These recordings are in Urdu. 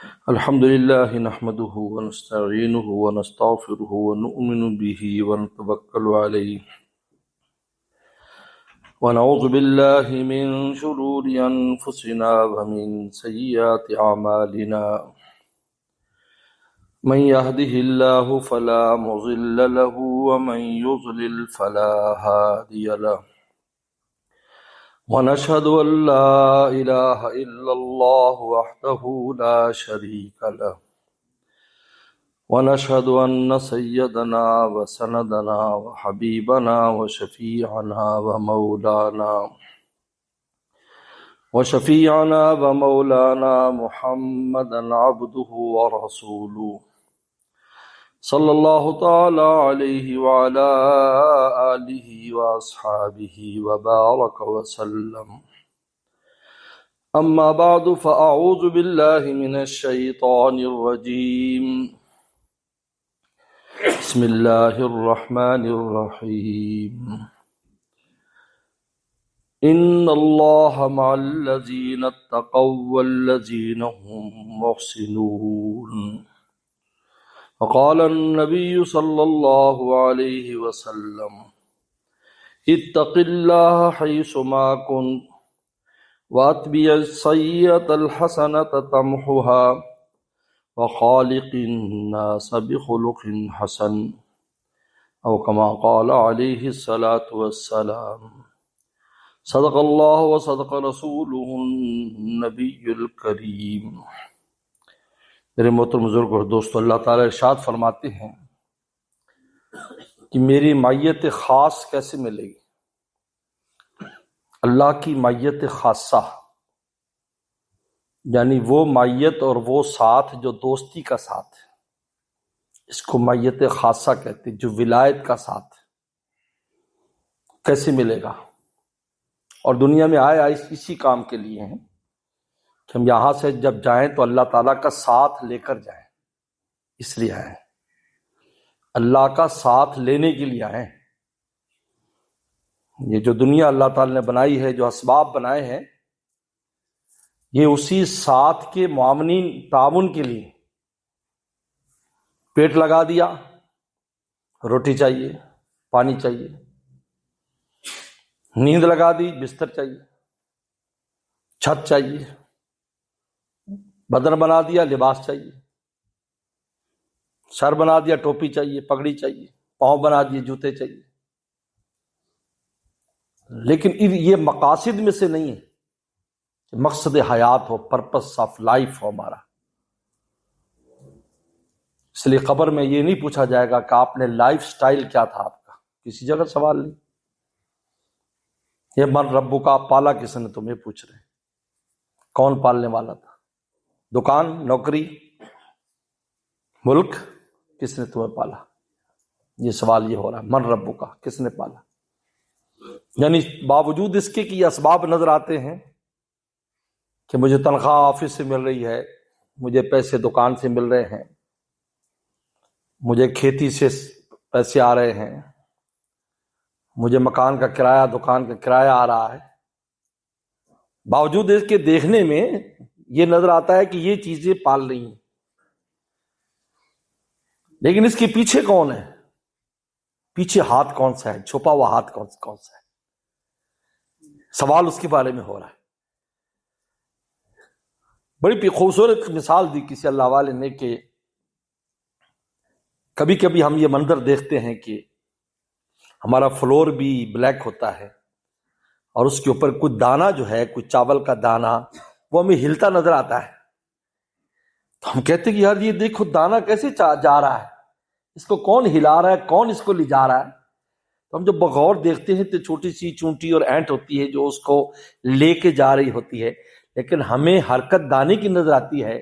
الحمد لله نحمده ونستعينه ونستغفره ونؤمن به ونتوكل عليه ونعوذ بالله من شرور أنفسنا ومن سيئات أعمالنا من يهده الله فلا مضل له ومن يضلل فلا هادي له ونشهد أن لا إله إلا الله وحده لا شريك له ونشهد أن سيدنا وسندنا وحبيبنا وشفيعنا ومولانا محمدا عبده ورسوله صلى الله تعالى عليه وعلى آله وأصحابه وبارك وسلم. أما بعد فأعوذ بالله من الشيطان الرجيم. بسم الله الرحمن الرحيم. إن الله مع الذين اتقوا والذين هم محسنون. وقال النبي صلى الله عليه وسلم اتق الله حيثما كنت واتبع السيئة الحسنة تمحها وخالق الناس بخلق حسن أو كما قال عليه الصلاة والسلام. صدق الله وصدق رسوله النبي الكريم. میرے محترم بزرگ اور دوستو، اللہ تعالیٰ ارشاد فرماتے ہیں کہ میری معیت خاص کیسے ملے گی؟ اللہ کی معیت خاصہ یعنی وہ معیت اور وہ ساتھ جو دوستی کا ساتھ ہے، اس کو معیت خاصہ کہتے ہیں، جو ولایت کا ساتھ کیسے ملے گا؟ اور دنیا میں آئے اسی کام کے لیے ہیں کہ ہم یہاں سے جب جائیں تو اللہ تعالیٰ کا ساتھ لے کر جائیں، اس لیے آئے، اللہ کا ساتھ لینے کے لیے آئے. یہ جو دنیا اللہ تعالیٰ نے بنائی ہے، جو اسباب بنائے ہیں، یہ اسی ساتھ کے معاونین تعاون کے لیے. پیٹ لگا دیا، روٹی چاہیے، پانی چاہیے، نیند لگا دی، بستر چاہیے، چھت چاہیے، بدن بنا دیا، لباس چاہیے، سر بنا دیا، ٹوپی چاہیے، پگڑی چاہیے، پاؤں بنا دیے، جوتے چاہیے. لیکن یہ مقاصد میں سے نہیں ہے کہ مقصد حیات ہو، پرپس آف لائف ہو ہمارا. اس لیے قبر میں یہ نہیں پوچھا جائے گا کہ آپ نے لائف سٹائل کیا تھا آپ کا، کسی جگہ سوال نہیں. یہ من ربو کا پالا کس نے، تمہیں پوچھ رہے ہیں کون پالنے والا تھا؟ دکان، نوکری، ملک، کس نے تمہیں پالا؟ یہ سوال یہ ہو رہا ہے، من ربو کا، کس نے پالا؟ یعنی باوجود اس کے کہ یہ اسباب نظر آتے ہیں کہ مجھے تنخواہ آفس سے مل رہی ہے، مجھے پیسے دکان سے مل رہے ہیں، مجھے کھیتی سے پیسے آ رہے ہیں، مجھے مکان کا کرایہ، دکان کا کرایہ آ رہا ہے، باوجود اس کے دیکھنے میں یہ نظر آتا ہے کہ یہ چیزیں پال رہی ہیں. لیکن اس کے پیچھے کون ہے؟ پیچھے ہاتھ کون سا ہے؟ چھپا ہوا ہاتھ کون سا ہے؟ سوال اس کے بارے میں ہو رہا ہے. بڑی خوبصورت مثال دی کسی اللہ والے نے کہ کبھی کبھی ہم یہ منظر دیکھتے ہیں کہ ہمارا فلور بھی بلیک ہوتا ہے اور اس کے اوپر کچھ دانہ جو ہے، کچھ چاول کا دانہ، وہ ہمیں ہلتا نظر آتا ہے. تو ہم کہتے ہیں کہ یار یہ دیکھو دانہ کیسے جا رہا ہے، اس کو کون ہلا رہا ہے، کون اس کو لے جا رہا ہے؟ تو ہم جب بغور دیکھتے ہیں تو چھوٹی سی چونٹی اور اینٹ ہوتی ہے جو اس کو لے کے جا رہی ہوتی ہے، لیکن ہمیں حرکت دانے کی نظر آتی ہے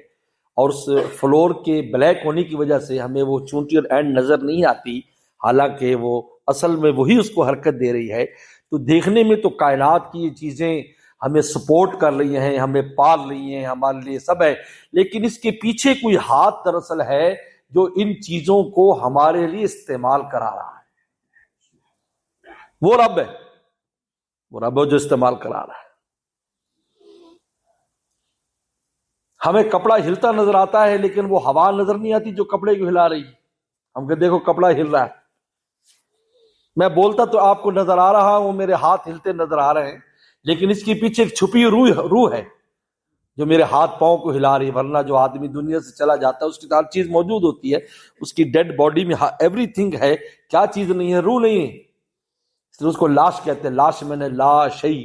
اور اس فلور کے بلیک ہونے کی وجہ سے ہمیں وہ چونٹی اور اینٹ نظر نہیں آتی، حالانکہ وہ اصل میں وہی اس کو حرکت دے رہی ہے. تو دیکھنے میں تو کائنات کی یہ چیزیں ہمیں سپورٹ کر رہی ہیں، ہمیں پال رہی ہیں، ہمارے لیے سب ہے، لیکن اس کے پیچھے کوئی ہاتھ دراصل ہے جو ان چیزوں کو ہمارے لیے استعمال کرا رہا ہے. وہ رب ہے، وہ رب ہے جو استعمال کرا رہا ہے. ہمیں کپڑا ہلتا نظر آتا ہے لیکن وہ ہوا نظر نہیں آتی جو کپڑے کو ہلا رہی. ہم کہ دیکھو کپڑا ہل رہا ہے، میں بولتا تو آپ کو نظر آ رہا ہوں، میرے ہاتھ ہلتے نظر آ رہے ہیں، لیکن اس کے پیچھے ایک چھپی روح ہے جو میرے ہاتھ پاؤں کو ہلا رہی ہے. ورنہ جو آدمی دنیا سے چلا جاتا ہے اس کی ہر چیز موجود ہوتی ہے، اس کی ڈیڈ باڈی میں ایوری تھنگ ہے، کیا چیز نہیں ہے؟ روح نہیں ہے. اس لیے اس کو لاش کہتے ہیں. لاش میں نے لا شیء،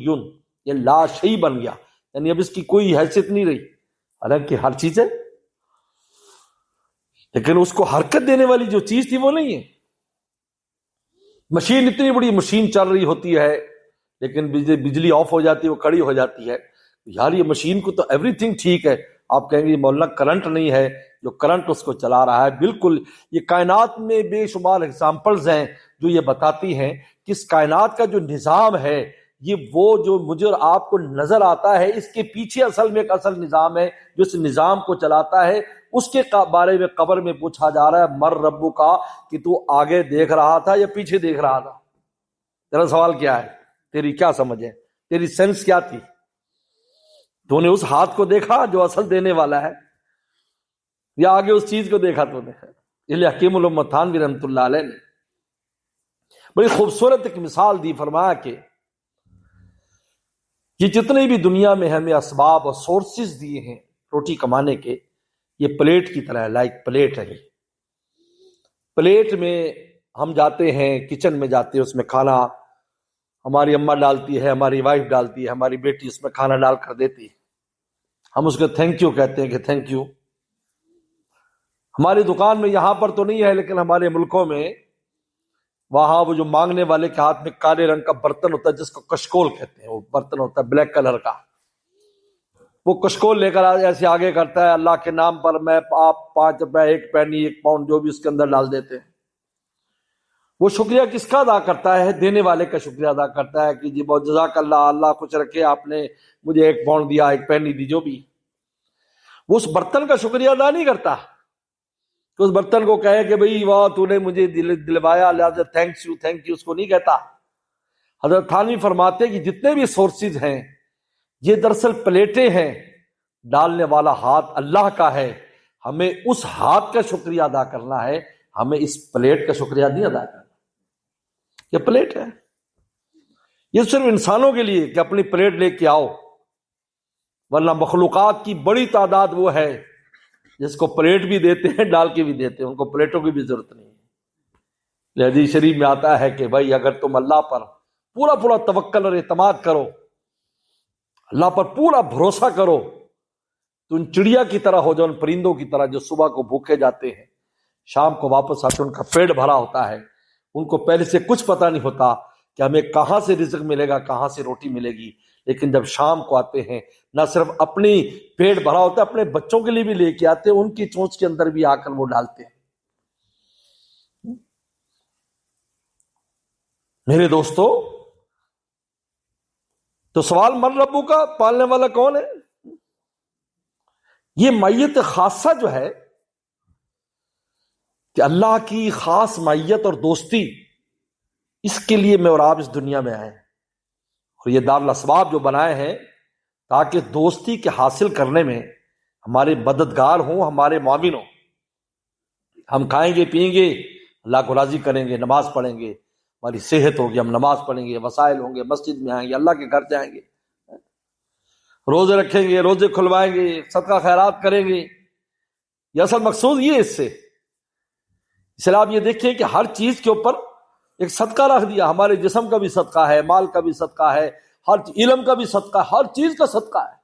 یہ لا شیء بن گیا، یعنی اب اس کی کوئی حیثیت نہیں رہی. حالانکہ ہر چیز ہے، لیکن اس کو حرکت دینے والی جو چیز تھی وہ نہیں ہے. مشین اتنی بڑی مشین چل رہی ہوتی ہے لیکن بجلی آف ہو جاتی ہے، وہ کھڑی ہو جاتی ہے. یار یہ مشین کو تو ایوری تھنگ ٹھیک ہے، آپ کہیں گے مولانا کرنٹ نہیں ہے، جو کرنٹ اس کو چلا رہا ہے. بالکل، یہ کائنات میں بے شمار ایگزامپلز ہیں جو یہ بتاتی ہیں کہ اس کائنات کا جو نظام ہے، یہ وہ جو مجھے اور آپ کو نظر آتا ہے، اس کے پیچھے اصل میں ایک اصل نظام ہے جو اس نظام کو چلاتا ہے. اس کے بارے میں قبر میں پوچھا جا رہا ہے مر ربو کا، کہ تو آگے دیکھ رہا تھا یا پیچھے دیکھ رہا تھا؟ تیرا سوال کیا ہے؟ تیری کیا سمجھ ہے؟ تیری سینس کیا تھی؟ تو نے اس ہاتھ کو دیکھا جو اصل دینے والا ہے، یا آگے اس چیز کو دیکھا تو نے؟ اس لیے حکیم الامت تھانوی رحمۃ اللہ علیہ نے بڑی خوبصورت ایک مثال دی. فرمایا کہ یہ جتنے بھی دنیا میں ہمیں اسباب اور سورسز دیے ہیں روٹی کمانے کے، یہ پلیٹ کی طرح ہے. لائک پلیٹ ہے. پلیٹ میں ہم جاتے ہیں، کچن میں جاتے ہیں، اس میں کھانا ہماری اماں ڈالتی ہے، ہماری وائف ڈالتی ہے، ہماری بیٹی اس میں کھانا ڈال کر دیتی ہے. ہم اس کو تھینک یو کہتے ہیں کہ تھینک یو. ہماری دکان میں یہاں پر تو نہیں ہے لیکن ہمارے ملکوں میں وہاں وہ جو مانگنے والے کے ہاتھ میں کالے رنگ کا برتن ہوتا ہے جس کو کشکول کہتے ہیں، وہ برتن ہوتا ہے بلیک کلر کا، وہ کشکول لے کر ایسے آگے کرتا ہے اللہ کے نام پر میں آپ 5 روپے 1 پینی 1 پاؤنڈ جو بھی اس کے اندر ڈال دیتے ہیں. وہ شکریہ کس کا ادا کرتا ہے؟ دینے والے کا شکریہ ادا کرتا ہے کہ جی بہت جزاک اللہ، اللہ خوش رکھے، آپ نے مجھے 1 پاؤنڈ دیا، 1 پینی دی، جو بھی. وہ اس برتن کا شکریہ ادا نہیں کرتا کہ اس برتن کو کہے کہ بھئی واہ تو نے مجھے دلوایا، لہٰذا تھینکس یو تھینک یو، اس کو نہیں کہتا. حضرت تھانوی فرماتے کہ جتنے بھی سورسز ہیں یہ دراصل پلیٹیں ہیں، ڈالنے والا ہاتھ اللہ کا ہے. ہمیں اس ہاتھ کا شکریہ ادا کرنا ہے، ہمیں اس پلیٹ کا شکریہ نہیں ادا کرنا. یہ پلیٹ ہے، یہ صرف انسانوں کے لیے کہ اپنی پلیٹ لے کے آؤ، ورنہ مخلوقات کی بڑی تعداد وہ ہے جس کو پلیٹ بھی دیتے ہیں، ڈال کے بھی دیتے ہیں، ان کو پلیٹوں کی بھی ضرورت نہیں ہے. حدیث شریف میں آتا ہے کہ بھائی اگر تم اللہ پر پورا توکل اور اعتماد کرو، اللہ پر پورا بھروسہ کرو، تو ان چڑیا کی طرح ہو جاؤ، ان پرندوں کی طرح جو صبح کو بھوکے جاتے ہیں، شام کو واپس آتے، ان کا پیٹ بھرا ہوتا ہے، ان کو پہلے سے کچھ پتہ نہیں ہوتا کہ ہمیں کہاں سے رزق ملے گا، کہاں سے روٹی ملے گی. لیکن جب شام کو آتے ہیں، نہ صرف اپنی پیٹ بھرا ہوتا ہے، اپنے بچوں کے لیے بھی لے کے آتے ہیں، ان کی چونچ کے اندر بھی آ کر وہ ڈالتے ہیں. میرے دوستو، تو سوال من ربو کا، پالنے والا کون ہے؟ یہ معیت خاصہ جو ہے کہ اللہ کی خاص معیت اور دوستی، اس کے لیے میں اور آپ اس دنیا میں آئے ہیں. اور یہ دارالاسباب جو بنائے ہیں تاکہ دوستی کے حاصل کرنے میں ہمارے مددگار ہوں، ہمارے معاون ہوں. ہم کھائیں گے پیئیں گے، اللہ کو راضی کریں گے، نماز پڑھیں گے، ہماری صحت ہوگی، ہم نماز پڑھیں گے، وسائل ہوں گے، مسجد میں آئیں گے، اللہ کے گھر جائیں گے، روزے رکھیں گے، روزے کھلوائیں گے، صدقہ خیرات کریں گے. یہ اصل مقصود یہ ہے اس سے. اس لیے آپ یہ دیکھیں کہ ہر چیز کے اوپر ایک صدقہ رکھ دیا. ہمارے جسم کا بھی صدقہ ہے، مال کا بھی صدقہ ہے، ہر علم کا بھی صدقہ ہے، ہر چیز کا صدقہ ہے.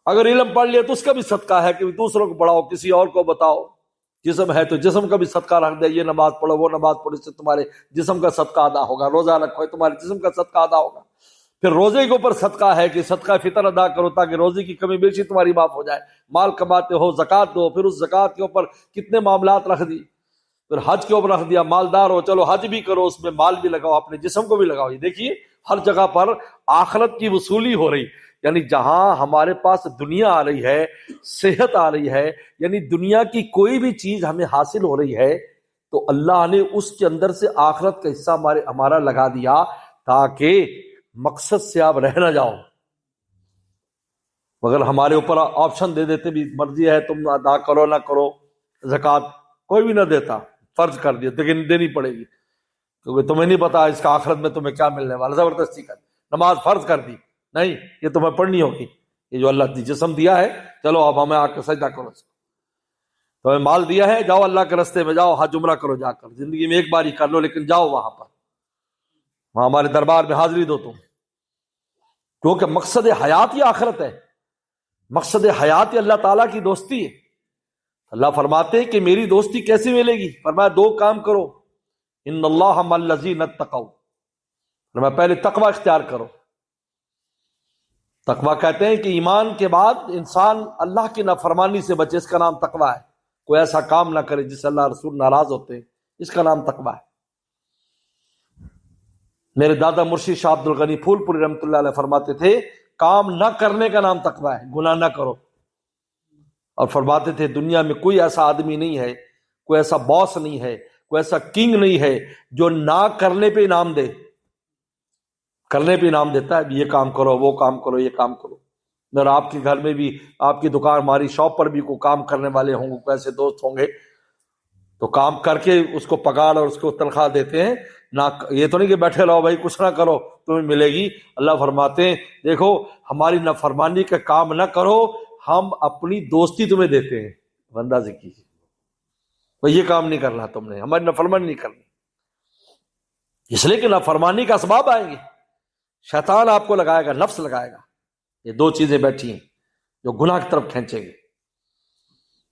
اگر علم پڑھ لیا تو اس کا بھی صدقہ ہے کہ دوسروں کو پڑھاؤ، کسی اور کو بتاؤ. جسم ہے تو جسم کا بھی صدقہ رکھ دے، یہ نماز پڑھو، وہ نماز پڑھو، اس سے تمہارے جسم کا صدقہ ادا ہوگا. روزہ رکھو، تمہارے جسم کا صدقہ ادا ہوگا. پھر روزے کے اوپر صدقہ ہے کہ صدقہ فطر ادا کرو تاکہ روزے کی کمی بیشی تمہاری معاف ہو جائے. مال کماتے ہو، زکوٰۃ دو، پھر اس زکوٰۃ کے اوپر کتنے معاملات رکھ دی. پھر حج کے اوپر رکھ دیا، مالدار ہو، چلو حج بھی کرو، اس میں مال بھی لگاؤ، اپنے جسم کو بھی لگاؤ. یہ دیکھیے ہر جگہ پر آخرت کی وصولی ہو رہی. یعنی جہاں ہمارے پاس دنیا آ رہی ہے، صحت آ رہی ہے، یعنی دنیا کی کوئی بھی چیز ہمیں حاصل ہو رہی ہے تو اللہ نے اس کے اندر سے آخرت کا حصہ ہمارا لگا دیا تاکہ مقصد سے آپ رہ نہ جاؤ. مگر ہمارے اوپر آپشن دے دیتے بھی مرضی ہے تم ادا کرو نہ کرو، زکوٰۃ کوئی بھی نہ دیتا، فرض کر دیا لیکن دینی پڑے گی کیونکہ تمہیں نہیں پتا اس کا آخرت میں تمہیں کیا ملنے والا، زبردستی کر نماز فرض کر دی، نہیں یہ تمہیں پڑھنی ہوگی، یہ جو اللہ نے جسم دیا ہے چلو اب ہمیں آ کے سجدہ کرو، تمہیں مال دیا ہے جاؤ اللہ کے راستے میں جاؤ، حج عمرہ کرو، جا کر زندگی میں ایک بار ہی کر لو لیکن جاؤ وہاں پر، وہاں ہمارے دربار میں حاضری دو تم، کیونکہ مقصد حیات ہی آخرت ہے، مقصد حیات ہی اللہ تعالیٰ کی دوستی ہے۔ اللہ فرماتے ہیں کہ میری دوستی کیسے ملے گی؟ فرمایا دو کام کرو، ان اللہ مع الذین اتقوا، فرمایا پہلے تقوی اختیار کرو۔ تقوی کہتے ہیں کہ ایمان کے بعد انسان اللہ کی نافرمانی سے بچے، اس کا نام تقوی ہے، کوئی ایسا کام نہ کرے جس سے اللہ رسول ناراض ہوتے ہیں، اس کا نام تقوی ہے۔ میرے دادا مرشد شاہ عبد الغنی پھول پوری رحمۃ اللہ علیہ فرماتے تھے کام نہ کرنے کا نام تقوی ہے، گناہ نہ کرو، اور فرماتے تھے دنیا میں کوئی ایسا آدمی نہیں ہے، کوئی ایسا باس نہیں ہے، کوئی ایسا کنگ نہیں ہے جو نہ کرنے پہ انعام دے، کرنے پہ انعام دیتا ہے، یہ کام کرو وہ کام کرو یہ کام کرو۔ اگر آپ کے گھر میں بھی، آپ کی دکان ہماری شاپ پر بھی کوئی کام کرنے والے ہوں گے، کوئی ایسے دوست ہوں گے تو کام کر کے اس کو پگاڑ اور اس کو تنخواہ دیتے ہیں، نہ یہ تو نہیں کہ بیٹھے رہو بھائی کچھ نہ کرو تمہیں ملے گی۔ اللہ فرماتے ہیں دیکھو ہماری نافرمانی کا کام نہ کرو، ہم اپنی دوستی تمہیں دیتے ہیں، بندہ سے کیجیے بھائی یہ کام نہیں کرنا، تم نے ہماری نافرمانی نہیں کرنی، اس لیے کہ نافرمانی کا اسباب آئیں گے، شیطان آپ کو لگائے گا، نفس لگائے گا، یہ دو چیزیں بیٹھی ہیں جو گناہ کی طرف کھینچیں گے۔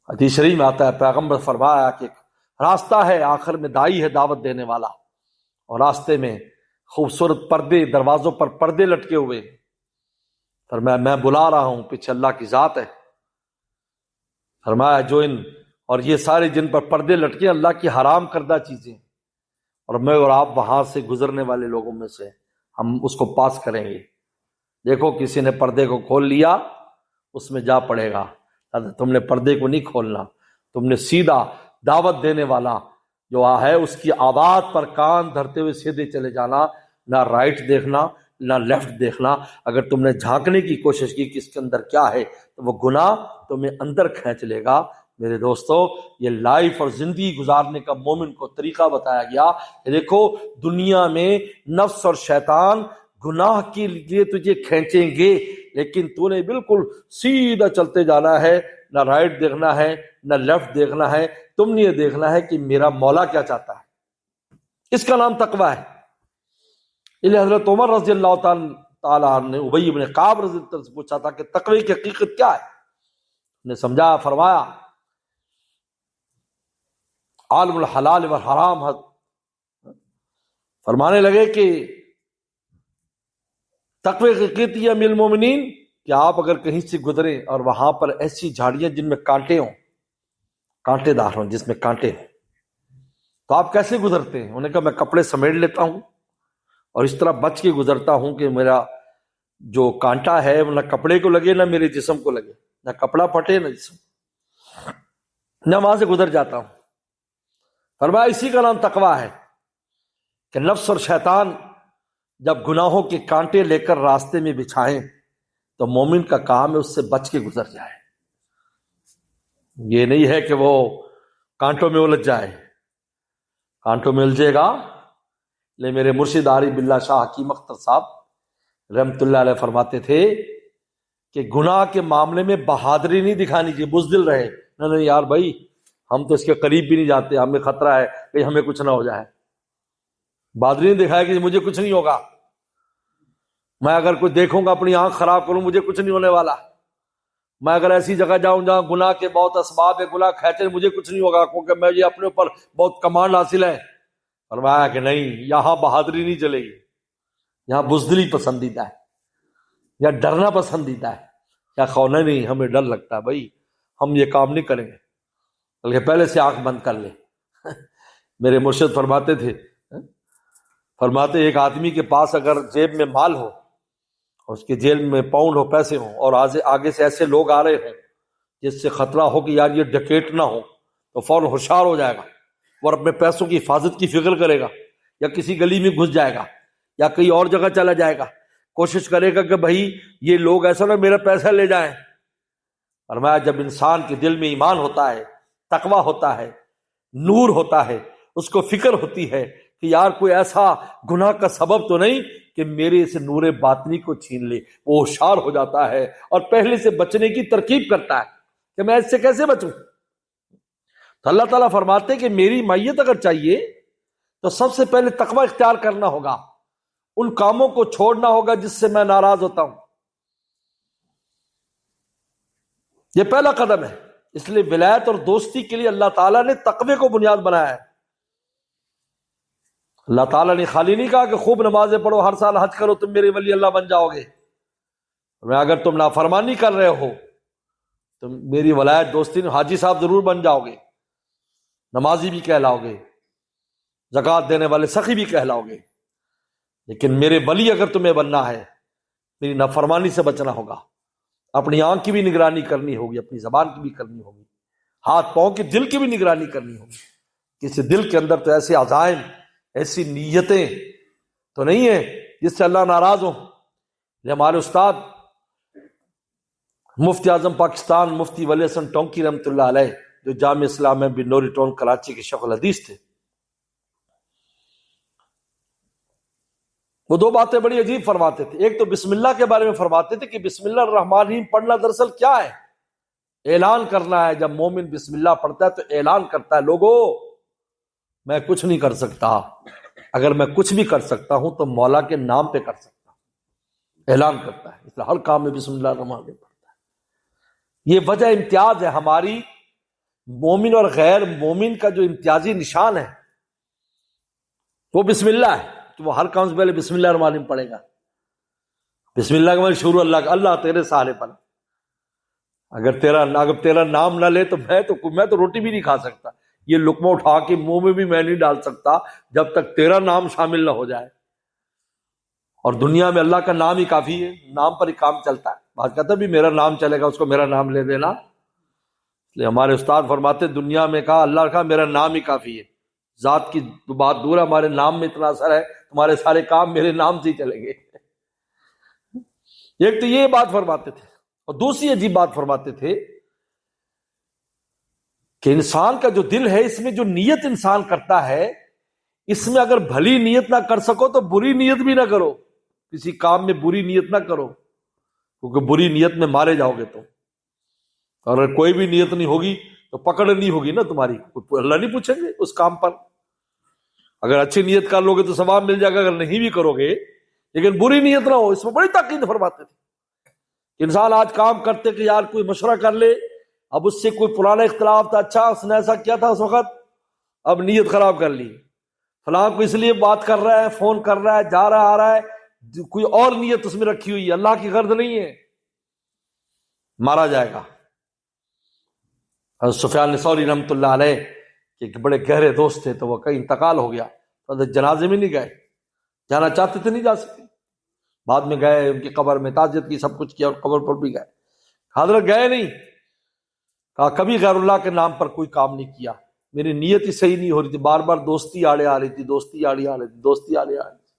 حدیث شریف میں آتا ہے پیغمبر فرمایا کہ راستہ ہے آخر میں دائی ہے دعوت دینے والا، اور راستے میں خوبصورت پردے، دروازوں پر پردے لٹکے ہوئے، فرمایا میں بلا رہا ہوں، پیچھے اللہ کی ذات ہے، فرمایا جو ان اور یہ سارے جن پر پردے لٹکے اللہ کی حرام کردہ چیزیں، اور میں اور آپ وہاں سے گزرنے والے لوگوں میں سے ہم اس کو پاس کریں گے۔ دیکھو کسی نے پردے کو کھول لیا اس میں جا پڑے گا، تم نے پردے کو نہیں کھولنا، تم نے سیدھا دعوت دینے والا جو ہے اس کی آواز پر کان دھرتے ہوئے سیدھے چلے جانا، نہ رائٹ دیکھنا نہ لیفٹ دیکھنا۔ اگر تم نے جھانکنے کی کوشش کی کہ اس کے اندر کیا ہے تو وہ گناہ تمہیں اندر کھینچ لے گا۔ میرے دوستو یہ لائف اور زندگی گزارنے کا مومن کو طریقہ بتایا گیا کہ دیکھو دنیا میں نفس اور شیطان گناہ کے لیے تجھے کھینچیں گے، لیکن تو نے بالکل سیدھا چلتے جانا ہے، نہ رائٹ دیکھنا ہے نہ لیفٹ دیکھنا ہے، تم نے یہ دیکھنا ہے کہ میرا مولا کیا چاہتا ہے، اس کا نام تقوی ہے۔ اس لیے حضرت عمر رضی اللہ تعالیٰ عنہ نے ابی بن کعب رضی اللہ عنہ سے پوچھا تھا کہ تقوی کی حقیقت کیا ہے، نے سمجھایا، فرمایا عالم الحلال والحرام، فرمانے لگے کہ تقوی کی حقیقت یہ امیر المومنین کہ آپ اگر کہیں سے گزریں اور وہاں پر ایسی جھاڑیاں جن میں کانٹے ہوں، کانٹے دار ہوں، جس میں کانٹے ہوں، تو آپ کیسے گزرتے ہیں؟ انہوں نے کہا میں کپڑے سمیٹ لیتا ہوں اور اس طرح بچ کے گزرتا ہوں کہ میرا جو کانٹا ہے نہ کپڑے کو لگے نہ میرے جسم کو لگے، نہ کپڑا پھٹے نہ جسم، نہ وہاں سے گزر جاتا ہوں۔ فرمایا اسی کا نام تقوی ہے کہ نفس اور شیطان جب گناہوں کے کانٹے لے کر راستے میں بچھائیں تو مومن کا کام ہے اس سے بچ کے گزر جائے، یہ نہیں ہے کہ وہ کانٹوں میں الجھ جائے، کانٹوں میں الجھے گا۔ لے میرے مرشد عارف باللہ شاہ حکیم اختر صاحب رحمت اللہ علیہ فرماتے تھے کہ گناہ کے معاملے میں بہادری نہیں دکھانی چاہیے، بزدل رہے، نہیں یار بھائی ہم تو اس کے قریب بھی نہیں جاتے، ہمیں خطرہ ہے کہ ہمیں کچھ نہ ہو جائے، بہادری نہیں دکھائے کہ مجھے کچھ نہیں ہوگا، میں اگر کوئی دیکھوں گا اپنی آنکھ خراب کروں مجھے کچھ نہیں ہونے والا، میں اگر ایسی جگہ جاؤں جہاں گناہ کے بہت اسباب ہے، گناہ کھینچے مجھے کچھ نہیں ہوگا کیونکہ میں یہ اپنے اوپر بہت کمانڈ حاصل ہے۔ فرمایا کہ نہیں، یہاں بہادری نہیں چلے گی، یہاں بزدلی پسندیدہ ہے، یا ڈرنا پسندیدہ ہے، یا خونا نہیں، ہمیں ڈر لگتا ہے بھائی ہم یہ کام نہیں کریں گے، بلکہ پہلے سے آنکھ بند کر لے۔ میرے مرشد فرماتے تھے، فرماتے ایک آدمی کے پاس اگر جیب میں مال ہو، اور اس کے جیب میں پاؤنڈ ہو، پیسے ہوں، اور آگے سے ایسے لوگ آ رہے ہوں جس سے خطرہ ہو کہ یار یہ ڈکیٹ نہ ہو، تو فوراً ہوشیار ہو جائے گا اور اپنے پیسوں کی حفاظت کی فکر کرے گا، یا کسی گلی میں گھس جائے گا یا کہیں اور جگہ چلا جائے گا کوشش کرے گا کہ بھائی یہ لوگ ایسا نہ میرا پیسہ لے جائیں۔ فرمایا جب انسان کے دل میں ایمان ہوتا ہے، تقویٰ ہوتا ہے، نور ہوتا ہے، اس کو فکر ہوتی ہے کہ یار کوئی ایسا گناہ کا سبب تو نہیں کہ میرے اس نور باطنی کو چھین لے، وہ ہوشیار ہو جاتا ہے اور پہلے سے بچنے کی ترکیب کرتا ہے کہ میں اس سے کیسے بچوں۔ تو اللہ تعالیٰ فرماتے ہیں کہ میری معیت اگر چاہیے تو سب سے پہلے تقویٰ اختیار کرنا ہوگا، ان کاموں کو چھوڑنا ہوگا جس سے میں ناراض ہوتا ہوں۔ یہ پہلا قدم ہے۔ اس لیے ولایت اور دوستی کے لیے اللہ تعالیٰ نے تقوی کو بنیاد بنایا ہے۔ اللہ تعالیٰ نے خالی نہیں کہا کہ خوب نمازیں پڑھو، ہر سال حج کرو، تم میرے ولی اللہ بن جاؤ گے۔ اگر تم نافرمانی کر رہے ہو تم میری ولایت دوستی حاجی صاحب ضرور بن جاؤ گے، نمازی بھی کہلاؤ گے، زکوٰۃ دینے والے سخی بھی کہلاؤ گے، لیکن میرے ولی اگر تمہیں بننا ہے میری نافرمانی سے بچنا ہوگا، اپنی آنکھ کی بھی نگرانی کرنی ہوگی، اپنی زبان کی بھی کرنی ہوگی، ہاتھ پاؤں کی، دل کی بھی نگرانی کرنی ہوگی۔ کسی دل کے اندر تو ایسے عزائم، ایسی نیتیں تو نہیں ہیں جس سے اللہ ناراض ہو۔ یہ ہمارے استاد مفتی اعظم پاکستان مفتی ولی حسن ٹونکی رحمۃ اللہ علیہ، جو جامع اسلامیہ بنوری ٹون کراچی کے شیخ الحدیث تھے، وہ دو باتیں بڑی عجیب فرماتے تھے۔ ایک تو بسم اللہ کے بارے میں فرماتے تھے کہ بسم اللہ الرحمن الرحیم پڑھنا دراصل کیا ہے؟ اعلان کرنا ہے۔ جب مومن بسم اللہ پڑھتا ہے تو اعلان کرتا ہے، لوگو میں کچھ نہیں کر سکتا، اگر میں کچھ بھی کر سکتا ہوں تو مولا کے نام پہ کر سکتا ہوں، اعلان کرتا ہے۔ اس لیے ہر کام میں بسم اللہ الرحمن الرحیم پڑھتا ہے۔ یہ وجہ امتیاز ہے ہماری، مومن اور غیر مومن کا جو امتیازی نشان ہے وہ بسم اللہ ہے، تو وہ ہر کام سے پہلے بسم اللہ الرحمن الرحیم پڑھے گا۔ بسم اللہ کا مطلب شروع اللہ کا، اللہ تیرے سہارے پر، اگر تیرا نام نہ لے تو میں تو روٹی بھی نہیں کھا سکتا، یہ لقمہ اٹھا کے منہ میں بھی میں نہیں ڈال سکتا جب تک تیرا نام شامل نہ ہو جائے۔ اور دنیا میں اللہ کا نام ہی کافی ہے، نام پر ہی کام چلتا ہے۔ بات کہتا ہے بھی میرا نام چلے گا، اس کو میرا نام لے دینا۔ اس لیے ہمارے استاد فرماتے دنیا میں کہا اللہ کا میرا نام ہی کافی ہے، ذات کی بات دور ہے، ہمارے نام میں اتنا اثر ہے، تمہارے سارے کام میرے نام سے ہی چلیں گے۔ ایک تو یہ بات فرماتے تھے، اور دوسری عجیب بات فرماتے تھے کہ انسان کا جو دل ہے، اس میں جو نیت انسان کرتا ہے، اس میں اگر بھلی نیت نہ کر سکو تو بری نیت بھی نہ کرو، کسی کام میں بری نیت نہ کرو، کیونکہ بری نیت میں مارے جاؤ گے تو۔ اور اگر کوئی بھی نیت نہیں ہوگی تو پکڑ نہیں ہوگی نا تمہاری، اللہ نہیں پوچھیں گے اس کام پر۔ اگر اچھی نیت کر لو گے تو ثواب مل جائے گا، اگر نہیں بھی کرو گے لیکن بری نیت نہ ہو، اس میں بڑی تاکید فرماتے تھے۔ انسان آج کام کرتے کہ یار کوئی مشورہ کر لے، اب اس سے کوئی پرانا اختلاف تھا، اچھا اس نے ایسا کیا تھا اس وقت، اب نیت خراب کر لی، فلاں کو اس لیے بات کر رہا ہے، فون کر رہا ہے، جا رہا آ رہا ہے، کوئی اور نیت اس میں رکھی ہوئی ہے، اللہ کی غرض نہیں ہے، مارا جائے گا۔ حضرت سفیان ثوری رحمۃ اللہ علیہ کے بڑے گہرے دوست تھے، تو وہ کہیں انتقال ہو گیا، تو جنازے میں نہیں گئے، جانا چاہتے تھے نہیں جا سکے، بعد میں گئے، ان کی قبر میں تعزیت کی، سب کچھ کیا، اور قبر پر بھی گئے، حضرت گئے نہیں، کہا کبھی غیر اللہ کے نام پر کوئی کام نہیں کیا، میری نیت ہی صحیح نہیں ہو رہی تھی، بار بار دوستی آڑے آ رہی تھی، دوستی آڑے آ رہی تھی، دوستی آڑے آ رہی تھی۔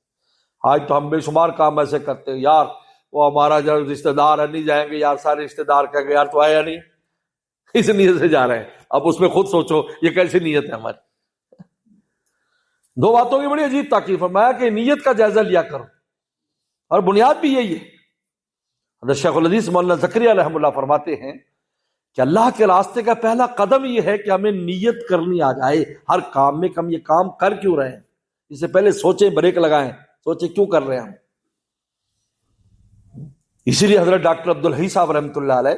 آج تو ہم بے شمار کام ایسے کرتے ہیں، یار وہ ہمارا جو رشتہ دار ہے نہیں جائیں گے، یار سارے رشتہ دار کہہ گئے یار تو آیا نہیں، اس نیت سے جا رہے ہیں۔ اب اس میں خود سوچو یہ کیسی نیت ہے ہماری۔ دو باتوں کی بڑی عجیب تاکید فرمایا کہ نیت کا جائزہ لیا کرو، اور بنیاد بھی یہی ہے۔ حضرت شیخ الحدیث مولانا زکریا رحمہ اللہ فرماتے ہیں کہ اللہ کے راستے کا پہلا قدم یہ ہے کہ ہمیں نیت کرنی آ جائے ہر کام میں کہ ہم یہ کام کر کیوں رہے ہیں، اس سے پہلے سوچیں، بریک لگائیں، سوچیں کیوں کر رہے ہیں ہم۔ اسی لیے حضرت ڈاکٹر عبدالحی صاحب رحمۃ اللہ علیہ،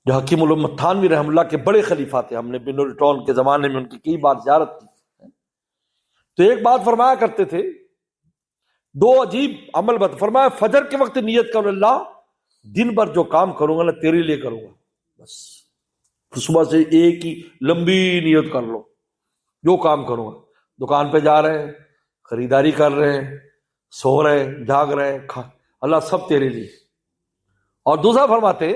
جو حکیم الامت تھانوی رحمہ اللہ کے بڑے خلیفہ تھے، ہم نے بنوری ٹاؤن کے زمانے میں ان کی کئی بار زیارت کی، تو ایک بات فرمایا کرتے تھے، دو عجیب عمل بات فرمایا، فجر کے وقت نیت کرو اللہ دن بھر جو کام کروں گا نا تیرے لیے کروں گا، بس صبح سے ایک ہی لمبی نیت کر لو، جو کام کروں گا، دکان پہ جا رہے ہیں، خریداری کر رہے ہیں، سو رہے ہیں، جاگ رہے ہیں، اللہ سب تیرے لیے۔ اور دوسرا فرماتے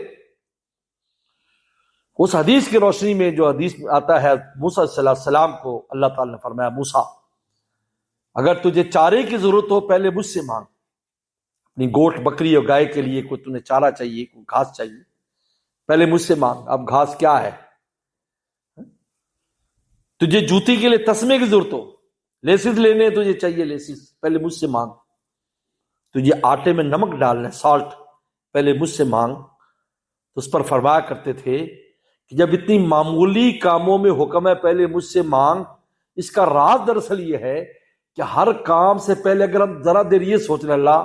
اس حدیث کی روشنی میں، جو حدیث میں آتا ہے، موسیٰ صلی اللہ علیہ وسلم کو اللہ تعالی نے فرمایا موسیٰ اگر تجھے چارے کی ضرورت ہو پہلے مجھ سے مانگ، اپنی گوٹ بکری اور گائے کے لیے کوئی تمہیں چارہ چاہیے، کوئی گھاس چاہیے، پہلے مجھ سے مانگ۔ اب گھاس کیا ہے؟ تجھے جوتی کے لیے تسمے کی ضرورت ہو، لیسز لینے تجھے چاہیے لیسز، پہلے مجھ سے مانگ۔ تجھے آٹے میں نمک ڈالنا، سالٹ، پہلے مجھ سے مانگ۔ تو اس پر فرمایا کرتے تھے کہ جب اتنی معمولی کاموں میں حکم ہے پہلے مجھ سے مانگ، اس کا راز دراصل یہ ہے کہ ہر کام سے پہلے اگر ہم ذرا دیر یہ سوچ لیں اللہ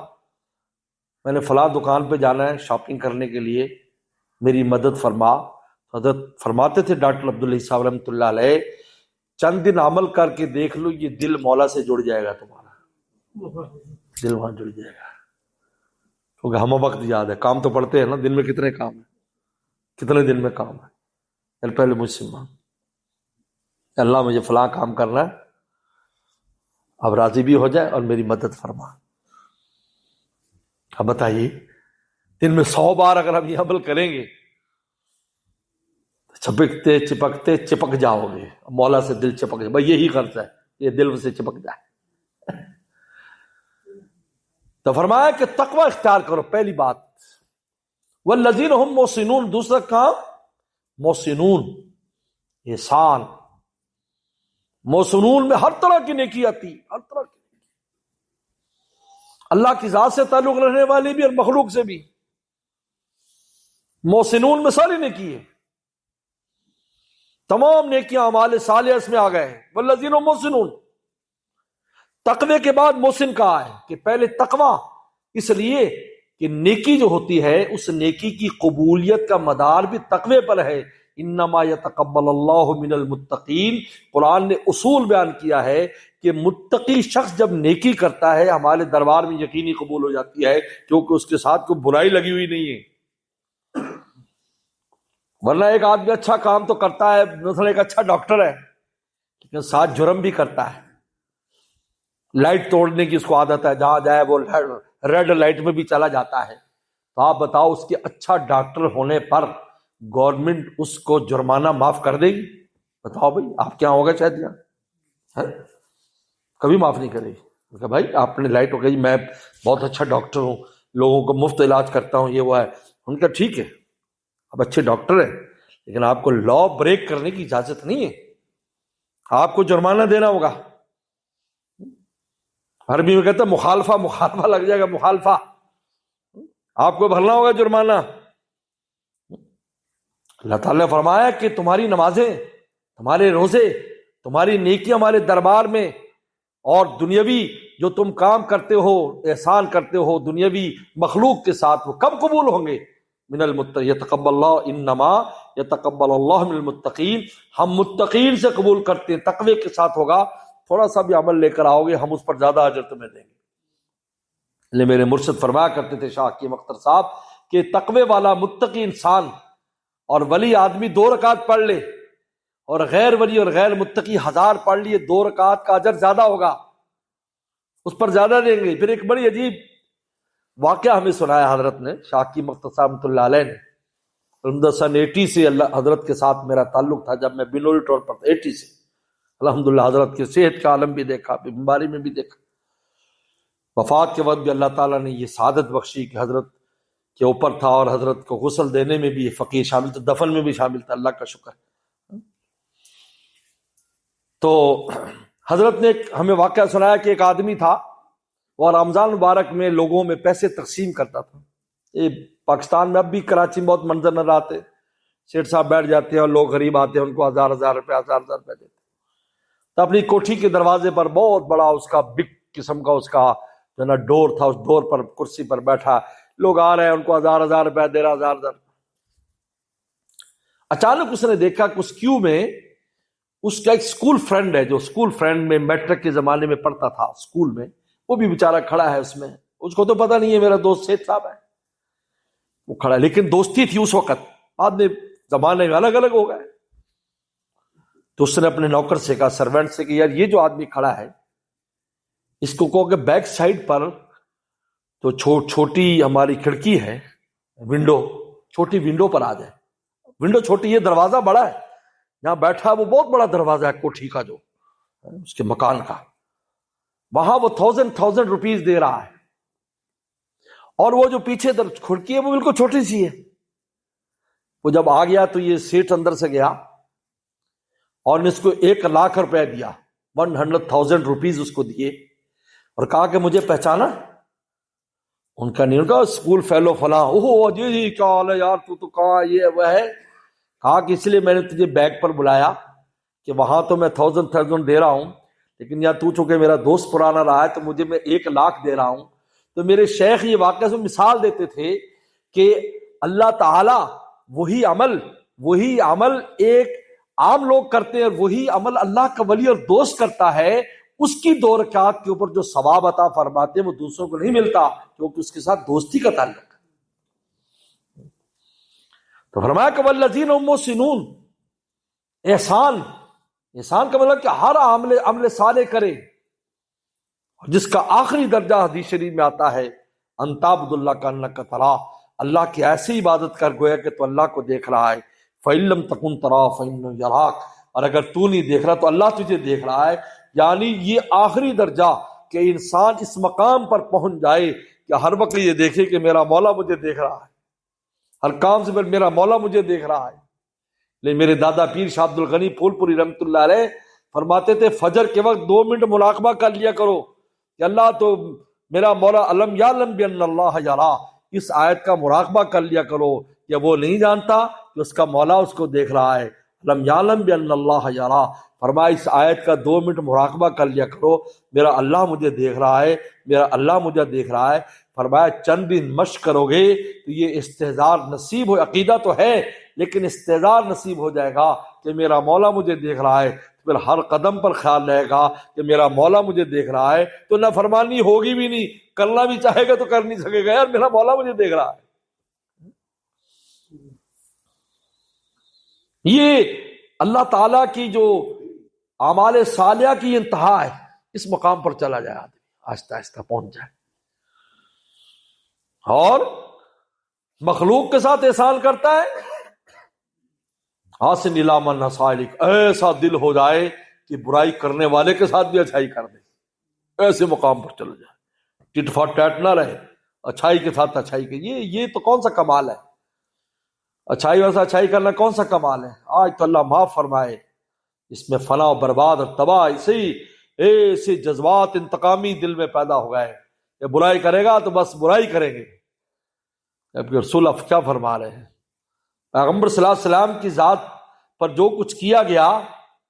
میں نے فلاں دکان پہ جانا ہے شاپنگ کرنے کے لیے، میری مدد فرما۔ حضرت فرماتے تھے ڈاکٹر عبداللہ صاحب رحمۃ اللہ علیہ، چند دن عمل کر کے دیکھ لو یہ دل مولا سے جڑ جائے گا، تمہارا دل وہاں جڑ جائے گا۔ کیونکہ ہمیں وقت یاد ہے، کام تو پڑتے ہیں نا، دن میں کتنے کام ہیں، کتنے دن میں کام ہے، پہلے مجھ سے مانگ، اللہ مجھے فلاں کام کرنا ہے، اب راضی بھی ہو جائے اور میری مدد فرما۔ اب بتائیے دن میں 100 بار اگر ہم یہ عمل کریں گے چپکتے چپکتے چپک جاؤ گے، مولا سے دل چپک جائے، بھائی یہی غرض ہے، یہ دل سے چپک جائے۔ تو فرمایا کہ تقوی اختیار کرو، پہلی بات۔ والذین هم محسنون، دوسرا کام محسنون، احسان۔ محسنون میں ہر طرح کی نیکی آتی، ہر طرح کی، اللہ کی ذات سے تعلق رکھنے والی بھی اور مخلوق سے بھی۔ محسنون میں ساری نیکی ہے، تمام نیکیاں اعمال صالحہ اس میں آ گئے ہیں۔ والذین هم محسنون، تقوی کے بعد محسن کہا ہے کہ پہلے تقوی، اس لیے کہ نیکی جو ہوتی ہے اس نیکی کی قبولیت کا مدار بھی تقوی پر ہے۔ انما یتقبل اللہ من المتقین، قرآن نے اصول بیان کیا ہے کہ متقی شخص جب نیکی کرتا ہے ہمارے دربار میں یقینی قبول ہو جاتی ہے، کیونکہ اس کے ساتھ کوئی برائی لگی ہوئی نہیں ہے۔ ورنہ ایک آدمی اچھا کام تو کرتا ہے، مثلا ایک اچھا ڈاکٹر ہے لیکن ساتھ جرم بھی کرتا ہے، لائٹ توڑنے کی اس کو عادت ہے، جہاں جائے وہ ریڈ لائٹ میں بھی چلا جاتا ہے، تو آپ بتاؤ اس کے اچھا ڈاکٹر ہونے پر گورنمنٹ اس کو جرمانہ معاف کر دے گی؟ بتاؤ بھائی، آپ کیا ہوگا شاید یہاں کبھی معاف نہیں کرے گی کہ بھائی آپ نے لائٹ ہو گئی، میں بہت اچھا ڈاکٹر ہوں، لوگوں کو مفت علاج کرتا ہوں، یہ وہ ہے۔ ان کا ٹھیک ہے، اب اچھے ڈاکٹر ہیں لیکن آپ کو لا بریک کرنے کی اجازت نہیں ہے، آپ کو جرمانہ دینا ہوگا۔ عربی میں کہتا ہے مخالفہ لگ جائے گا، مخالفہ، آپ کو بھرنا ہوگا جرمانہ۔ اللہ تعالیٰ نے فرمایا کہ تمہاری نمازیں، تمہارے روزے، تمہاری نیکی ہمارے دربار میں، اور دنیاوی جو تم کام کرتے ہو، احسان کرتے ہو دنیاوی مخلوق کے ساتھ، وہ کب قبول ہوں گے؟ من المتقین، یتقبل اللہ، انما یتقبل اللہ من المتقین، ہم متقین سے قبول کرتے ہیں، تقوی کے ساتھ ہوگا، تھوڑا سا بھی عمل لے کر آؤ گے ہم اس پر زیادہ اجر تمہیں دیں گے۔ لے میرے مرشد فرمایا کرتے تھے شاہ حکیم اختر صاحب کہ تقوی والا متقی انسان اور ولی آدمی 2 رکعت پڑھ لے، اور غیر ولی اور غیر متقی 1000 پڑھ لیے، 2 رکعت کا اجر زیادہ ہوگا، اس پر زیادہ دیں گے۔ پھر ایک بڑی عجیب واقعہ ہمیں سنایا حضرت نے، شاہ حکیم اختر صاحب رحمۃ اللہ علیہ نے۔ عمدہ سن 80 سے اللہ حضرت کے ساتھ میرا تعلق تھا، جب میں بنوری طور پر تھا 80 سے، الحمدللہ حضرت کی صحت کا عالم بھی دیکھا، بیماری میں بھی دیکھا، وفات کے وقت بھی اللہ تعالیٰ نے یہ سعادت بخشی کہ حضرت کے اوپر تھا، اور حضرت کو غسل دینے میں بھی فقیر شامل تھا، دفن میں بھی شامل تھا، اللہ کا شکر۔ تو حضرت نے ہمیں واقعہ سنایا کہ ایک آدمی تھا، وہ رمضان مبارک میں لوگوں میں پیسے تقسیم کرتا تھا۔ یہ پاکستان میں اب بھی کراچی میں بہت منظر نظر آتے، سیٹھ صاحب بیٹھ جاتے ہیں اور لوگ غریب آتے ہیں، ان کو 1000 روپے 1000 روپے دیتے، تو اپنی کوٹھی کے دروازے پر بہت بڑا اس کا بگ قسم کا اس کا جو نا ڈور تھا، اس ڈور پر کرسی پر بیٹھا، لوگ آ رہے ہیں، ان کو 1000 روپے دے رہا، 1000۔ اچانک اس نے دیکھا کہ اس کیو میں اس کا ایک اسکول فرینڈ ہے، جو اسکول فرینڈ میں میٹرک کے زمانے میں پڑھتا تھا اسکول میں، وہ بھی بیچارہ کھڑا ہے اس میں، اس کو تو پتہ نہیں ہے میرا دوست سیٹھ صاحب ہے، وہ کھڑا ہے، لیکن دوستی تھی اس وقت، بعد میں زمانے میں الگ الگ ہو گئے۔ تو اس نے اپنے نوکر سے کہا، سرونٹ سے، کہ یار یہ جو آدمی کھڑا ہے اس کو کہو کہ بیک سائڈ پر تو چھوٹی ہماری کھڑکی ہے، ونڈو، چھوٹی ونڈو پر آ جائے، ونڈو چھوٹی، یہ دروازہ بڑا ہے، یہاں بیٹھا وہ بہت بڑا دروازہ ہے کوٹھی کا، جو اس کے مکان کا، وہاں وہ 1000 روپیز دے رہا ہے، اور وہ جو پیچھے کھڑکی ہے وہ بالکل چھوٹی سی ہے۔ وہ جب آ گیا تو یہ سیٹ اندر سے گیا اور نے اس کو 1,00,000 روپے دیا، 100,000 روپیز اس کو دیے، اور کہا کہ مجھے پہچانا؟ ان کا نہیں، ان کا اسکول فیلو فلاں، اوہ جی جی کیا حال ہے یار، تو کہاں یہ وہ ہے؟ کہا کہ اس لیے میں نے تجھے بیگ پر بلایا کہ وہاں تو میں 1000 دے رہا ہوں، لیکن یار تو چونکہ میرا دوست پرانا رہا ہے تو مجھے میں 1,00,000 دے رہا ہوں۔ تو میرے شیخ یہ واقعہ سے مثال دیتے تھے کہ اللہ تعالی وہی عمل ایک عام لوگ کرتے ہیں، اور وہی عمل اللہ کا ولی اور دوست کرتا ہے، اس کی 2 رکعات کے اوپر جو ثواب عطا فرماتے ہیں وہ دوسروں کو نہیں ملتا، کیونکہ اس کے ساتھ دوستی کا تعلق ہے۔ تو فرمایا کہ والذین هم محسنون، احسان کا مطلب کہ ہر عمل صالح کرے، جس کا آخری درجہ حدیث شریف میں آتا ہے ان تعبد اللہ کانک تراہ، اللہ کی ایسی عبادت کر گویا کہ تو اللہ کو دیکھ رہا ہے، فإن لم تکن تراہ فإنہ یراک، اور اگر تو نہیں دیکھ رہا تو اللہ تجھے دیکھ رہا ہے۔ یعنی یہ آخری درجہ کہ انسان اس مقام پر پہنچ جائے کہ ہر وقت یہ دیکھے کہ میرا مولا مجھے دیکھ رہا ہے، ہر کام سے پہلے میرا مولا مجھے دیکھ رہا ہے۔ لیکن میرے دادا پیر شاہ عبد الغنی پھول پوری رحمۃ اللہ علیہ فرماتے تھے فجر کے وقت 2 منٹ مراقبہ کر لیا کرو کہ اللہ تو میرا مولا علم یعلم بان اللہ یرا، اس آیت کا مراقبہ کر لیا کرو کہ وہ نہیں جانتا کہ اس کا مولا اس کو دیکھ رہا ہے، علم یعلم بان اللہ یرا، فرمایا اس آیت کا 2 منٹ مراقبہ کر لیا کرو، میرا اللہ مجھے دیکھ رہا ہے، میرا اللہ مجھے دیکھ رہا ہے۔ فرمایا چند دن مشق کرو گے تو یہ استحضار نصیب ہو، عقیدہ تو ہے لیکن استحضار نصیب ہو جائے گا کہ میرا مولا مجھے دیکھ رہا ہے، پھر ہر قدم پر خیال رہے گا کہ میرا مولا مجھے دیکھ رہا ہے، تو نافرمانی ہوگی بھی نہیں، کرنا بھی چاہے گا تو کر نہیں سکے گا، یار میرا مولا مجھے دیکھ رہا ہے۔ یہ اللہ تعالیٰ کی جو اعمال صالحہ کی انتہا ہے، اس مقام پر چلا جائے آدمی، آہستہ آہستہ پہنچ جائے، اور مخلوق کے ساتھ احسان کرتا ہے، حسن الی من اساء الیک، ایسا دل ہو جائے کہ برائی کرنے والے کے ساتھ بھی اچھائی کر دے، ایسے مقام پر چلا جائے، ٹٹ فار ٹیٹ نہ رہے، اچھائی کے ساتھ اچھائی کے، یہ تو کون سا کمال ہے؟ اچھائی ویسا اچھائی کرنا کون سا کمال ہے؟ آج تو اللہ معاف فرمائے، اس میں فنا و برباد اور تباہ ایسے جذبات انتقامی دل میں پیدا ہو گئے کہ برائی کرے گا تو بس برائی کریں گے۔ جبکہ رسول اللہ کیا فرما رہے ہیں؟ پیغمبر صلی اللہ علیہ وسلم کی ذات پر جو کچھ کیا گیا،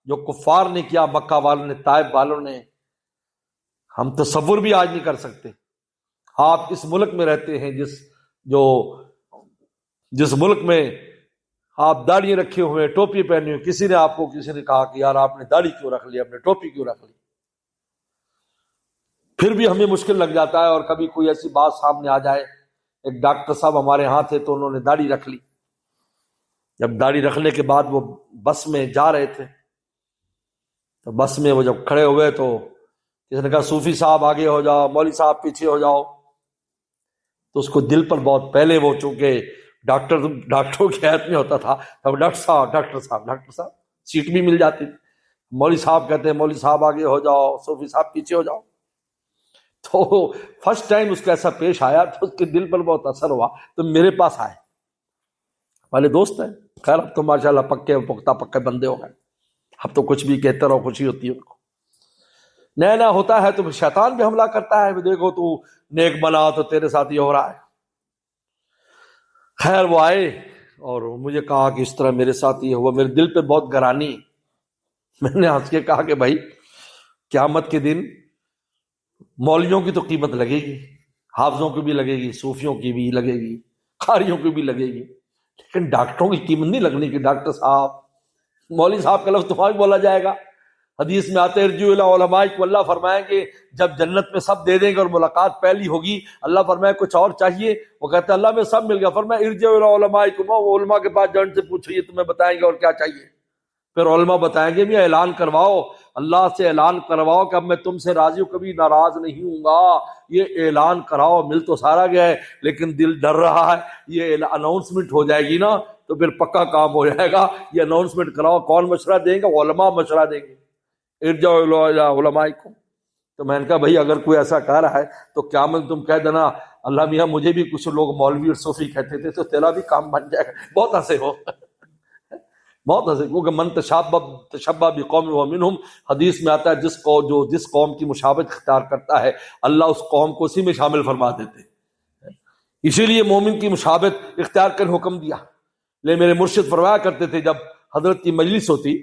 جو کفار نے کیا، مکہ والوں نے، طائف والوں نے، ہم تصور بھی آج نہیں کر سکتے۔ آپ اس ملک میں رہتے ہیں جس ملک میں آپ داڑھی رکھے ہوئے، ٹوپی پہنی ہوئی، کسی نے کہا کہ یار آپ نے داڑھی کیوں رکھ لی، آپ نے ٹوپی کیوں رکھ لی؟ پھر بھی ہمیں مشکل لگ جاتا ہے، اور کبھی کوئی ایسی بات سامنے آ جائے۔ ایک ڈاکٹر صاحب ہمارے ہاں تھے تو انہوں نے داڑھی رکھ لی، جب داڑھی رکھنے کے بعد وہ بس میں جا رہے تھے تو بس میں وہ جب کھڑے ہوئے تو کسی نے کہا صوفی صاحب آگے ہو جاؤ، مولوی صاحب پیچھے ہو جاؤ، تو اس کو دل پر بہت پہلے، وہ چونکہ ڈاکٹروں کی حیثیت میں ہوتا تھا، اب ڈاکٹر صاحب سیٹ بھی مل جاتی تھی، مولوی صاحب کہتے ہیں مولوی صاحب آگے ہو جاؤ، صوفی صاحب پیچھے ہو جاؤ۔ تو فرسٹ ٹائم اس کو ایسا پیش آیا تو اس کے دل پر بہت اثر ہوا، تو میرے پاس آئے، والے دوست ہیں، خیر اب تو ماشاءاللہ پکے بندے ہو گئے، اب تو کچھ بھی کہتے رہو، خوشی ہوتی ہے ان کو۔ نیا ہوتا ہے تو شیطان بھی حملہ کرتا ہے، دیکھو تو نیک بنا تو تیرے ساتھ یہ ہو رہا ہے۔ خیر وہ آئے اور مجھے کہا کہ اس طرح میرے ساتھ یہ ہوا، میرے دل پہ بہت گرانی۔ میں نے ہنس کے کہا کہ بھائی قیامت کے دن مولویوں کی تو قیمت لگے گی، حافظوں کی بھی لگے گی، صوفیوں کی بھی لگے گی، قاریوں کی بھی لگے گی، لیکن ڈاکٹروں کی قیمت نہیں لگنی کہ ڈاکٹر صاحب، مولوی صاحب کا لفظ تمہارا بولا جائے گا۔ حدیث میں آتے ارجعوا الی علمائکم، اللہ فرمائیں کہ جب جنت میں سب دے دیں گے اور ملاقات پہلی ہوگی، اللہ فرمائے کچھ اور چاہیے، وہ کہتے ہیں اللہ میں سب مل گیا، فرمایا ارجعوا الی علمائکم، وہ علماء کے پاس جان سے پوچھئے تمہیں بتائیں گے اور کیا چاہیے۔ پھر علماء بتائیں گے بھی اعلان کرواؤ، اللہ سے اعلان کرواؤ کہ اب میں تم سے راضی ہوں، کبھی ناراض نہیں ہوں گا، یہ اعلان کراؤ، مل تو سارا گیا ہے لیکن دل ڈر رہا ہے، یہ اناؤنسمنٹ ہو جائے گی نا تو پھر پکا کام ہو جائے گا، یہ اناؤنسمنٹ کراؤ، کون مشورہ دیں گے؟ علماء مشورہ دیں گے، ارجعوا الی علمائکم۔ تو میں نے کہا بھائی اگر کوئی ایسا کہہ رہا ہے تو کیا میں تم کہہ دینا اللہ میاں مجھے بھی کچھ لوگ مولوی اور صوفی کہتے تھے تو تیرا بھی کام بن جائے گا. بہت ہنسے ہو بہت ہنسے، کیونکہ من تشبہ بقوم هو منہم، حدیث میں آتا ہے جس قوم کی مشابہت اختیار کرتا ہے اللہ اس قوم کو اسی میں شامل فرما دیتے ہیں. اسی لیے مومن کی مشابہت اختیار کر حکم دیا. لے میرے مرشد فرمایا کرتے تھے جب حضرت کی مجلس ہوتی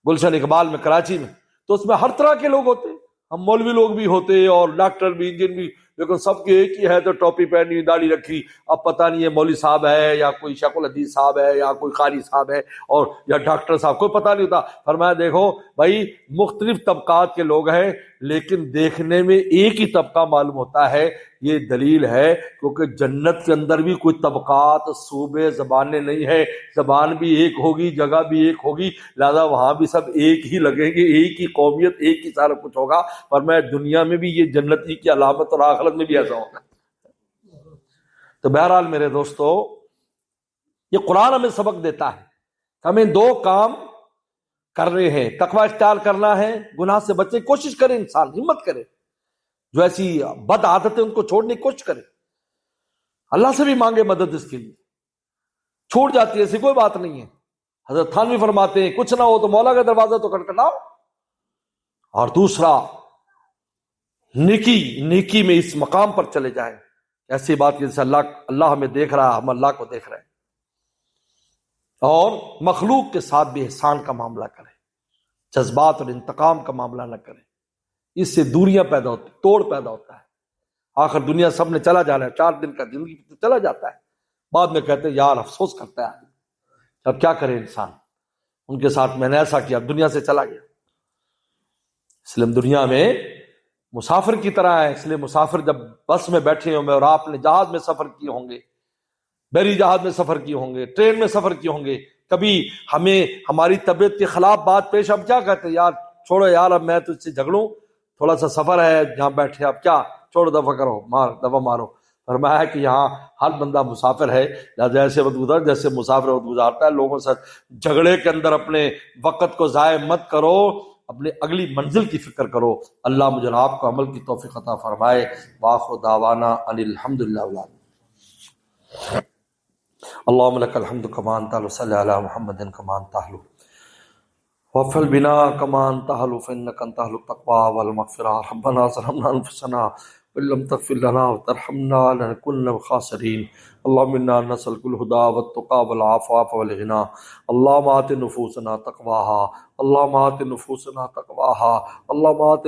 گلشن اقبال میں کراچی میں تو اس میں ہر طرح کے لوگ ہوتے، ہم مولوی لوگ بھی ہوتے اور ڈاکٹر بھی، انجن بھی، لیکن سب کے ایک ہی ہے تو ٹوپی پہنی داڑھی رکھی. اب پتہ نہیں یہ مولوی صاحب ہے یا کوئی شیخ الحدیث صاحب ہے یا کوئی قاری صاحب ہے اور یا ڈاکٹر صاحب، کوئی پتہ نہیں ہوتا. فرمایا دیکھو بھائی مختلف طبقات کے لوگ ہیں لیکن دیکھنے میں ایک ہی طبقہ معلوم ہوتا ہے. یہ دلیل ہے کیونکہ جنت کے اندر بھی کوئی طبقات، صوبے، زبانیں نہیں ہے، زبان بھی ایک ہوگی، جگہ بھی ایک ہوگی، لہذا وہاں بھی سب ایک ہی لگیں گے، ایک ہی قومیت، ایک ہی سارا کچھ ہوگا. اور میں دنیا میں بھی یہ جنتی کی علامت اور آخرت میں بھی ایسا ہوگا. تو بہرحال میرے دوستو، یہ قرآن ہمیں سبق دیتا ہے کہ ہمیں دو کام کر رہے ہیں. تقوی اختیار کرنا ہے، گناہ سے بچنے کی کوشش کرے، انسان ہمت کرے، جو ایسی بد عادتیں ان کو چھوڑنے کی کوشش کرے، اللہ سے بھی مانگے مدد اس کے لیے. چھوٹ جاتی ہے ایسی کوئی بات نہیں ہے. حضرت تھانوی فرماتے ہیں کچھ نہ ہو تو مولا کا دروازہ تو کھٹکھٹاؤ. اور دوسرا نیکی میں اس مقام پر چلے جائیں، ایسی بات جیسے اللہ ہمیں دیکھ رہا ہے، ہم اللہ کو دیکھ رہے ہیں. اور مخلوق کے ساتھ بھی احسان کا معاملہ کریں، جذبات اور انتقام کا معاملہ نہ کریں. اس سے دوریاں پیدا ہوتی، توڑ پیدا ہوتا ہے. آخر دنیا سب نے چلا جانا ہے، 4 دن کا زندگی تو چلا جاتا ہے. بعد میں کہتے ہیں یار افسوس کرتا ہے آدمی. اب کیا کرے انسان، ان کے ساتھ میں نے ایسا کیا، دنیا سے چلا گیا. اس لیے دنیا میں مسافر کی طرح ہے. اس لیے مسافر جب بس میں بیٹھے ہوں گے اور آپ نے جہاز میں سفر کیے ہوں گے، بحری جہاز میں سفر کیے ہوں گے، ٹرین میں سفر کیے ہوں گے، کبھی ہمیں ہماری طبیعت کے خلاف بات پیش، اب کیا کہتے ہیں یار چھوڑو یار اب میں تجھ سے جھگڑوں، تھوڑا سا سفر ہے جہاں بیٹھے، اب کیا چھوڑو، دفع کرو، دفع مارو. فرمایا ہے کہ یہاں ہر بندہ مسافر ہے، جیسے وقت گزر جیسے مسافر وقت گزارتا ہے. لوگوں سے جھگڑے کے اندر اپنے وقت کو ضائع مت کرو، اپنے اگلی منزل کی فکر کرو. اللہ مجھے آپ کو عمل کی توفیق عطا فرمائے. وآخر دعوانا ان الحمد للہ. اللهم لك الحمد كما انت وصل على محمد كما انت اهل وفل بنا كما انت اهل فانك انت اهل التقوى والمغفرة. ربنا ظلمنا انفسنا وان لم تغفر لنا وترحمنا لنكن من الخاسرين. اللهم انا نسألك الهدى والتقى والعفاف والغنى. اللهم آت نفوسنا تقواها، اللهم آت نفوسنا تقواها، اللهم آت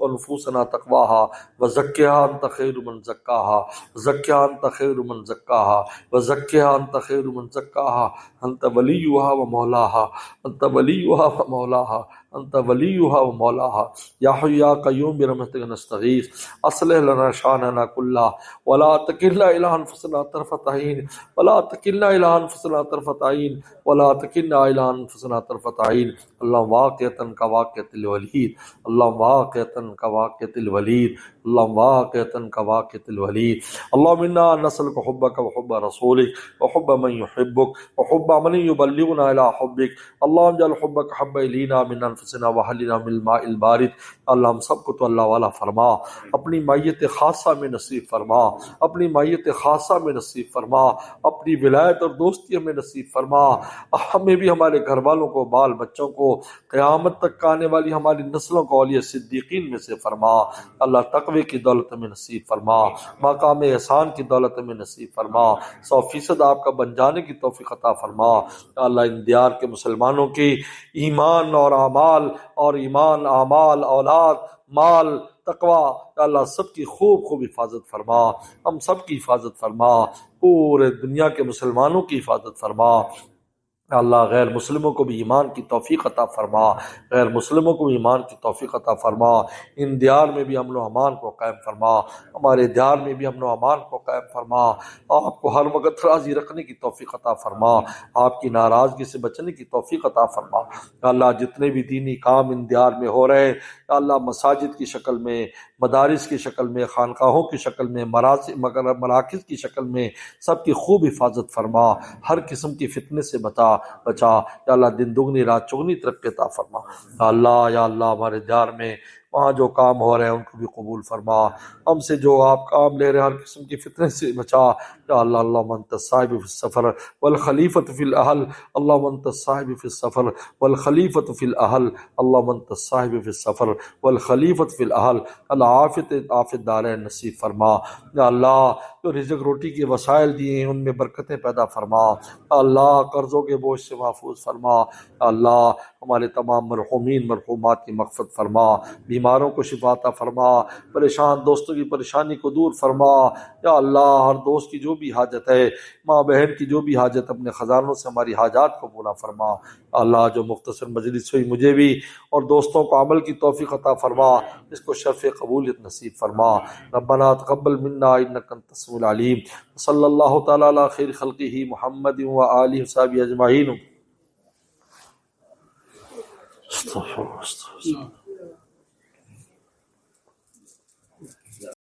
نفوسنا تقواها وزكها انت خير من زكاها، زكها انت خير من زكاها وزكها انت خير من زكاها. انت وليها ومولاها، انت وليها ومولاها، انت وليها ومولاها. يا حي يا قيوم برحمتك نستغيث. اصلح لنا شاننا كله ولا تكلنا الى انفسنا طرفة عين، ولا تكلنا الى انفسنا طرفة عين، ولا تكلنا الى انفسنا طرفة عين. اللهم واقعة كواقعة الوليد، اللهم واقعة كواقعة الوليد، اللهم واقعة كواقعة الوليد. اللهم انا نسألك حبك وحب رسولك وحب من يحبك وحب من يبلغنا الى حبك. اللهم اجعل حبك حب الينا من انفسنا وحلنا من الماء البارد. اللہ ہم سب کو تو اللہ والا فرما، اپنی معیت خاصہ میں نصیب فرما، اپنی معیت خاصہ میں نصیب فرما، اپنی ولایت اور دوستی میں نصیب فرما. ہمیں بھی، ہمارے گھر والوں کو، بال بچوں کو، قیامت تک آنے والی ہماری نسلوں کو اولیاء صدیقین میں سے فرما. اللہ تقوی کی دولت میں نصیب فرما، مقام احسان کی دولت میں نصیب فرما، 100% آپ کا بن جانے کی توفیق عطا فرما. اللہ ان دیار کے مسلمانوں کی ایمان اور اعمال اور ایمان، اعمال، اولاد، مال، تقوی، اللہ سب کی خوب حفاظت فرما. ہم سب کی حفاظت فرما، پورے دنیا کے مسلمانوں کی حفاظت فرما. اللہ غیر مسلموں کو بھی ایمان کی توفیق عطا فرما، غیر مسلموں کو بھی ایمان کی توفیق عطا فرما. ان دیار میں بھی امن و امان کو قائم فرما، ہمارے دیار میں بھی امن و امان کو قائم فرما. آپ کو ہر وقت راضی رکھنے کی توفیق عطا فرما، آپ کی ناراضگی سے بچنے کی توفیق عطا فرما. اللہ جتنے بھی دینی کام ان دیار میں ہو رہے ہیں، اللہ مساجد کی شکل میں، مدارس کی شکل میں، خانقاہوں کی شکل میں، مراکز کی شکل میں، سب کی خوب حفاظت فرما. ہر قسم کی فتنے سے بچا. یا اللہ دن دگنی رات چگنی ترقی عطا فرما. یا اللہ ہمارے دیار میں وہاں جو کام ہو رہے ہیں ان کو بھی قبول فرما، ہم سے جو آپ کام لے رہے ہیں ہر قسم کی فتنے سے بچا یا اللہ۔ اللہم انت الصاحب فی السفر والخلیفۃ فی الاہل، اللہم انت الصاحب فی السفر والخلیفۃ فی الاہل، اللہم انت الصاحب فی السفر والخلیفۃ فی الاہل، العافیت عافیت دارین نصیب فرما یا اللہ۔ جو رزق روٹی کے وسائل دیے ہیں ان میں برکتیں پیدا فرما یا اللہ، قرضوں کے بوجھ سے محفوظ فرما یا اللہ۔ ہمارے تمام مرحومین مرحومات کی مغفرت فرما، بیماروں کو شفا عطا فرما، پریشان دوستوں کی پریشانی کو دور فرما یا اللہ۔ ہر دوست کی جو بھی حاجت ہے، ماں بہن کی جو بھی حاجت، اپنے خزانوں سے ہماری حاجات کو پورا فرما اللہ۔ جو مختصر مجلس ہوئی مجھے بھی اور دوستوں کو عمل کی توفیق عطا فرما، اس کو شرف قبولیت نصیب فرما۔ ربنا تقبل منا انک انت السمیع العلیم، صلی اللہ تعالی علی خیر خلقہ محمد و آلہ وصحبہ اجمعین۔ استغفر اللہ۔